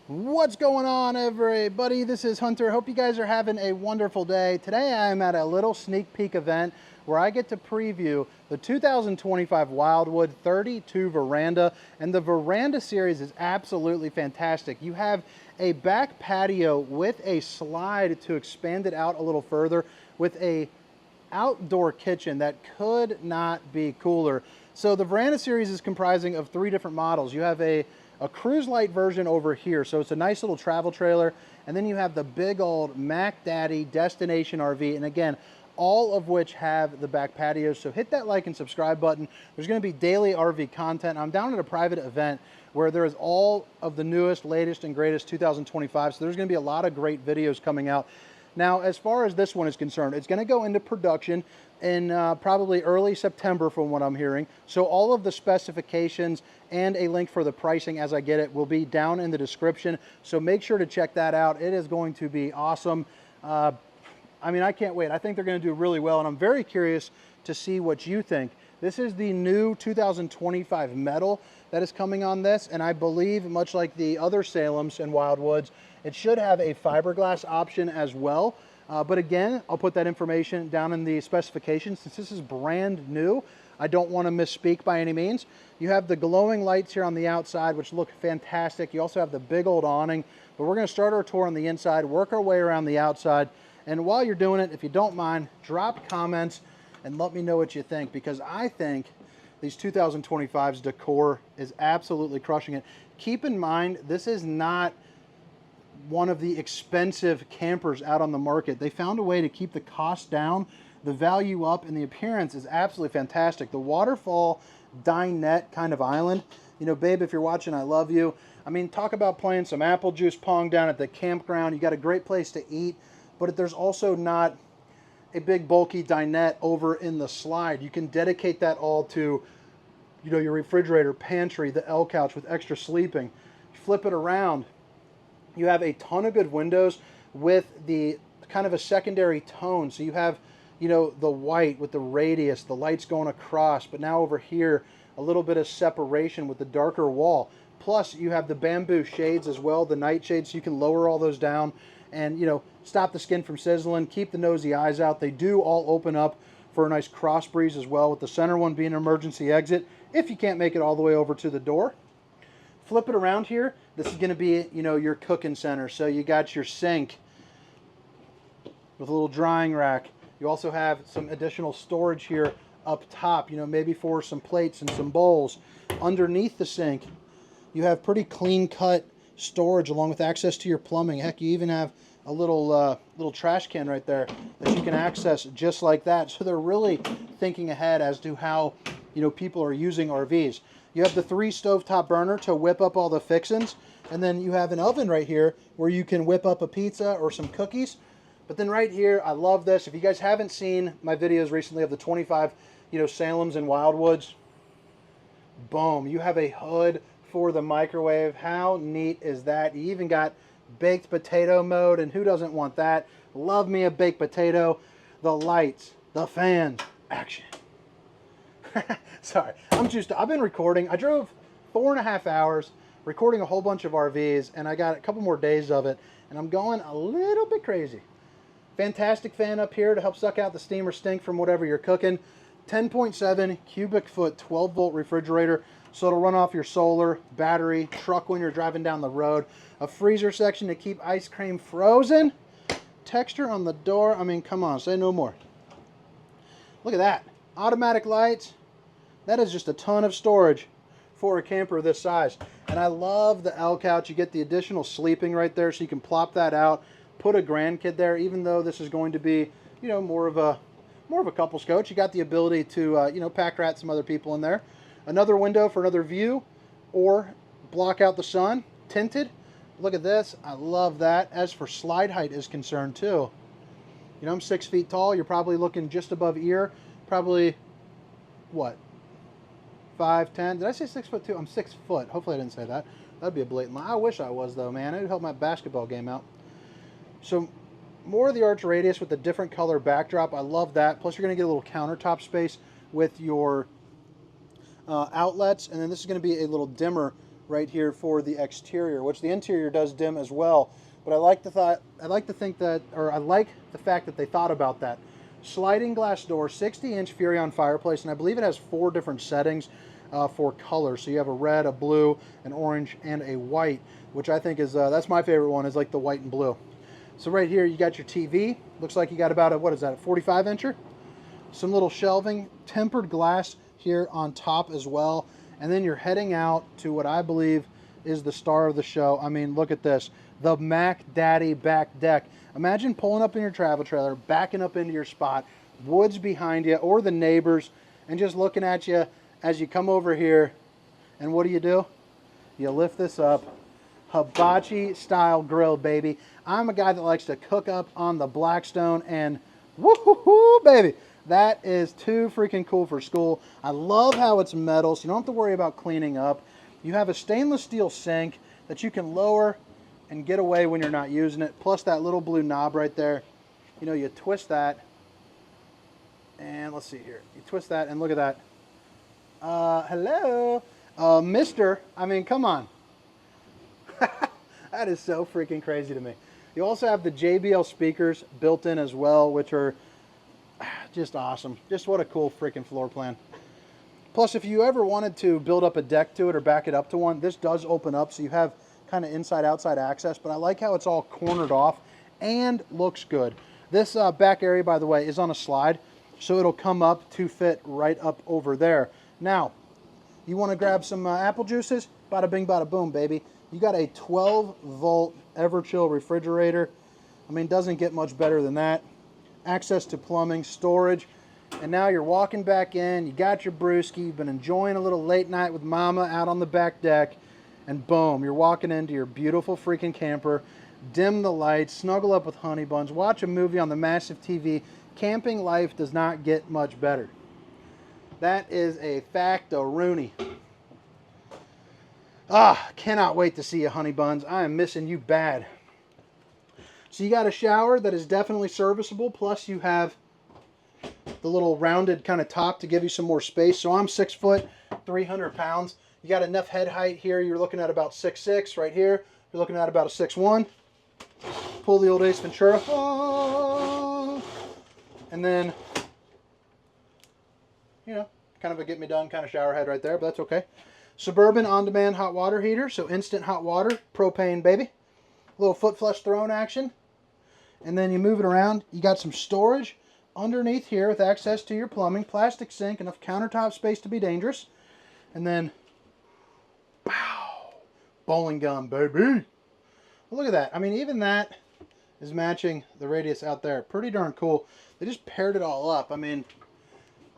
What's going on, everybody? This is Hunter. Hope you guys are having a wonderful day. Today I'm at a little sneak peek event where I get to preview the 2025 Wildwood 32 Veranda, and the Veranda series is absolutely fantastic. You have a back patio with a slide to expand it out a little further with a outdoor kitchen that could not be cooler. So the Veranda series is comprising of 3 different models. You have a cruise light version over here, so it's a nice little travel trailer, and then you have the big old Mac Daddy destination RV, and again, all of which have the back patios. So hit that like and subscribe button. There's going to be daily RV content. I'm down at a private event where there is all of the newest, latest, and greatest 2025, so there's going to be a lot of great videos coming out. Now, as far as this one is concerned, it's going to go into production in probably early September from what I'm hearing. So all of the specifications and a link for the pricing as I get it will be down in the description. So make sure to check that out. It is going to be awesome. I mean, I can't wait. I think they're going to do really well, and I'm very curious to see what you think. This is the new 2025 metal that is coming on this, and I believe, much like the other Salems and Wildwoods, it should have a fiberglass option as well. But again, I'll put that information down in the specifications. Since this is brand new, I don't want to misspeak by any means. You have the glowing lights here on the outside, which look fantastic. You also have the big old awning, but we're going to start our tour on the inside, work our way around the outside. And while you're doing it, if you don't mind, drop comments and let me know what you think, because I think these 2025's Decor is absolutely crushing it. Keep in mind, this is not one of the expensive campers out on the market. They found a way to keep the cost down, the value up, and the appearance is absolutely fantastic. The waterfall dinette kind of island, you know, babe, if you're watching, I love you. I mean, talk about playing some apple juice pong down at the campground. You got a great place to eat, but there's also not a big bulky dinette over in the slide. You can dedicate that all to, you know, your refrigerator, pantry, the L couch with extra sleeping. Flip it around. You have a ton of good windows with the kind of a secondary tone. So you have, you know, the white with the radius, the lights going across, but now over here, a little bit of separation with the darker wall. Plus you have the bamboo shades as well, the night shades, so you can lower all those down and, you know, stop the skin from sizzling, keep the nosy eyes out. They do all open up for a nice cross breeze as well, with the center one being an emergency exit if you can't make it all the way over to the door. Flip it around here. This is going to be, you know, your cooking center. So you got your sink with a little drying rack. You also have some additional storage here up top, you know, maybe for some plates and some bowls. Underneath the sink, you have pretty clean cut storage along with access to your plumbing. Heck, you even have a little trash can right there that you can access just like that. So they're really thinking ahead as to how, you know, people are using RVs. You have the 3 stovetop burner to whip up all the fixins, and then you have an oven right here where you can whip up a pizza or some cookies. But then right here, I love this. If you guys haven't seen my videos recently of the 25, you know, Salems and Wildwoods, boom, you have a hood for the microwave. How neat is that? You even got baked potato mode, and who doesn't want that? Love me a baked potato. The lights, the fans, action. Sorry, I've been recording. I drove 4.5 hours recording a whole bunch of RVs, and I got a couple more days of it, and I'm going a little bit crazy. Fantastic fan up here to help suck out the steam or stink from whatever you're cooking. 10.7 cubic foot 12 volt refrigerator, so it'll run off your solar, battery, truck when you're driving down the road. A freezer section to keep ice cream frozen. Texture on the door, I mean, come on, say no more. Look at that. Automatic lights. That is just a ton of storage for a camper this size. And I love the L couch. You get the additional sleeping right there, so you can plop that out, put a grandkid there. Even though this is going to be, you know, more of a couple's coach, you got the ability to, you know, pack rat some other people in there. Another window for another view, or block out the sun, tinted. Look at this. I love that. As for slide height is concerned too, you know, I'm 6 feet tall. You're probably looking just above ear. Probably, what, 5'10"? Did I say 6'2"? I'm 6 foot. Hopefully I didn't say that. That'd be a blatant lie. I wish I was, though, man. It would help my basketball game out. So more of the arch radius with the different color backdrop. I love that. Plus you're going to get a little countertop space with your outlets. And then this is going to be a little dimmer right here for the exterior, which the interior does dim as well. But I like the fact that they thought about that. Sliding glass door, 60-inch Furrion fireplace, and I believe it has 4 different settings for color. So you have a red, a blue, an orange, and a white, which I think is, that's my favorite one, is like the white and blue. So right here you got your TV. Looks like you got about a, what is that, a 45-incher? Some little shelving, tempered glass here on top as well. And then you're heading out to what I believe is the star of the show. I mean, look at this. The Mac Daddy back deck. Imagine pulling up in your travel trailer, backing up into your spot, woods behind you or the neighbors, and just looking at you as you come over here. And what do? You lift this up. Hibachi style grill, baby. I'm a guy that likes to cook up on the Blackstone, and woo-hoo-hoo, baby. That is too freaking cool for school. I love how it's metal, so you don't have to worry about cleaning up. You have a stainless steel sink that you can lower and get away when you're not using it. Plus that little blue knob right there. You know, you twist that. And let's see here. You twist that and look at that. Hello. Mister, I mean, come on. That is so freaking crazy to me. You also have the JBL speakers built in as well, which are just awesome. Just what a cool freaking floor plan. Plus, if you ever wanted to build up a deck to it or back it up to one, this does open up, so you have kind of inside-outside access, but I like how it's all cornered off and looks good. This back area, by the way, is on a slide, so it'll come up to fit right up over there. Now, you want to grab some apple juices? Bada bing, bada boom, baby. You got a 12-volt Everchill refrigerator. I mean, doesn't get much better than that. Access to plumbing, storage, and now you're walking back in. You got your brewski. You've been enjoying a little late night with mama out on the back deck. And boom, you're walking into your beautiful freaking camper, dim the lights, snuggle up with honey buns, watch a movie on the massive TV. Camping life does not get much better. That is a fact-o-rooney. Cannot wait to see you, honey buns. I am missing you bad. So you got a shower that is definitely serviceable, plus you have the little rounded kind of top to give you some more space. So I'm 6 foot, 300 pounds. You got enough head height here. You're looking at about 6'6". Right here, you're looking at about a 6'1". Pull the old Ace Ventura. And then, you know, kind of a get me done kind of shower head right there, but that's okay. Suburban on-demand hot water heater, so instant hot water, propane, baby. A little foot flush throne action. And then you move it around. You got some storage underneath here with access to your plumbing, plastic sink, enough countertop space to be dangerous. And then, pow, bowling gun, baby. Well, look at that. I mean, even that is matching the radius out there. Pretty darn cool. They just paired it all up. I mean,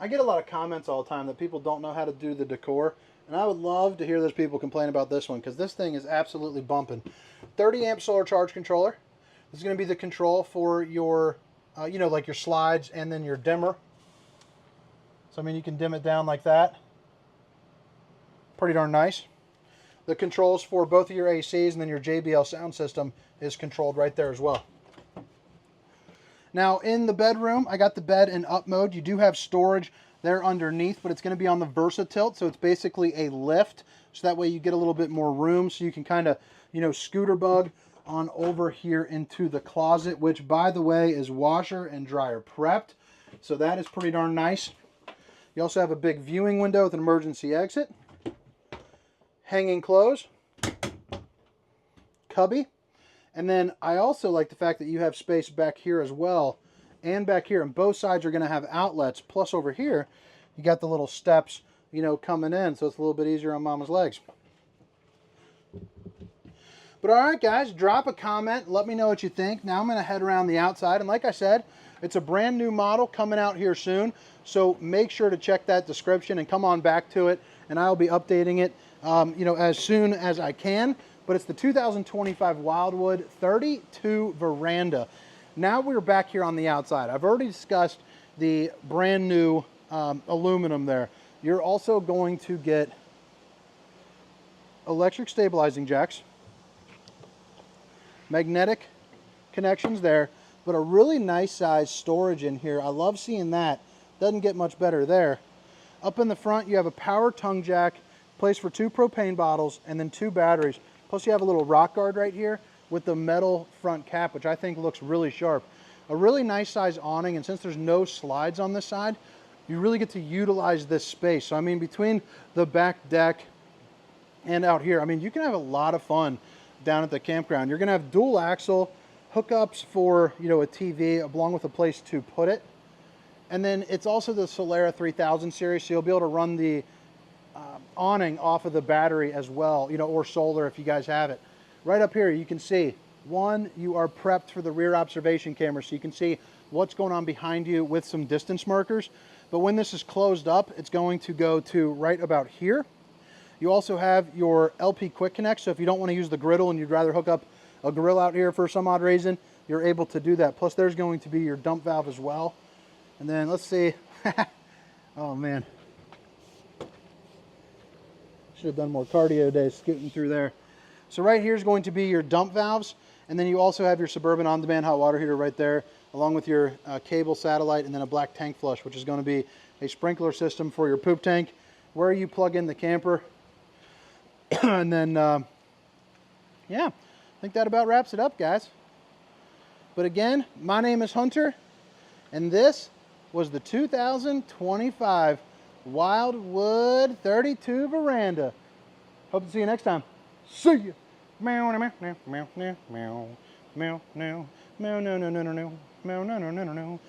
I get a lot of comments all the time that people don't know how to do the decor. And I would love to hear those people complain about this one, because this thing is absolutely bumping. 30 amp solar charge controller. This is going to be the control for your, you know, like your slides and then your dimmer. So, I mean, you can dim it down like that. Pretty darn nice. The controls for both of your ACs and then your JBL sound system is controlled right there as well. Now, in the bedroom, I got the bed in up mode. You do have storage there underneath, but it's going to be on the VersaTilt, so it's basically a lift, so that way you get a little bit more room, so you can kind of, you know, scooter bug on over here into the closet, which, by the way, is washer and dryer prepped, so that is pretty darn nice. You also have a big viewing window with an emergency exit, hanging clothes, cubby, and then I also like the fact that you have space back here as well, and back here, and both sides are going to have outlets. Plus over here, you got the little steps, you know, coming in, so it's a little bit easier on mama's legs. But all right, guys, drop a comment. Let me know what you think. Now I'm going to head around the outside, and like I said, it's a brand new model coming out here soon, so make sure to check that description and come on back to it, and I'll be updating it, you know, as soon as I can. But it's the 2025 Wildwood 32 Veranda. Now we're back here on the outside. I've already discussed the brand new aluminum there. You're also going to get electric stabilizing jacks, magnetic connections there, but a really nice size storage in here. I love seeing that. Doesn't get much better there. Up in the front, you have a power tongue jack place for 2 propane bottles, and then 2 batteries. Plus you have a little rock guard right here with the metal front cap, which I think looks really sharp. A really nice size awning, and since there's no slides on this side, you really get to utilize this space. So I mean, between the back deck and out here, I mean, you can have a lot of fun down at the campground. You're gonna have dual axle hookups for, you know, a TV along with a place to put it. And then it's also the Solera 3000 series, so you'll be able to run the awning off of the battery as well, you know, or solar if you guys have it. Right up here, you can see, one, you are prepped for the rear observation camera, so you can see what's going on behind you with some distance markers. But when this is closed up, it's going to go to right about here. You also have your LP Quick Connect, so if you don't want to use the griddle and you'd rather hook up a grill out here for some odd reason, you're able to do that. Plus there's going to be your dump valve as well. And then let's see, oh man. Should have done more cardio days scooting through there. So right here is going to be your dump valves, and then you also have your Suburban on-demand hot water heater right there, along with your cable satellite, and then a black tank flush, which is going to be a sprinkler system for your poop tank, where you plug in the camper. And then, yeah, I think that about wraps it up, guys. But again, my name is Hunter, and this was the 2025 Wildwood 32 Veranda. Hope to see you next time. See ya. Meow meow meow meow meow meow meow meow meow no no no no no meow no no no no no.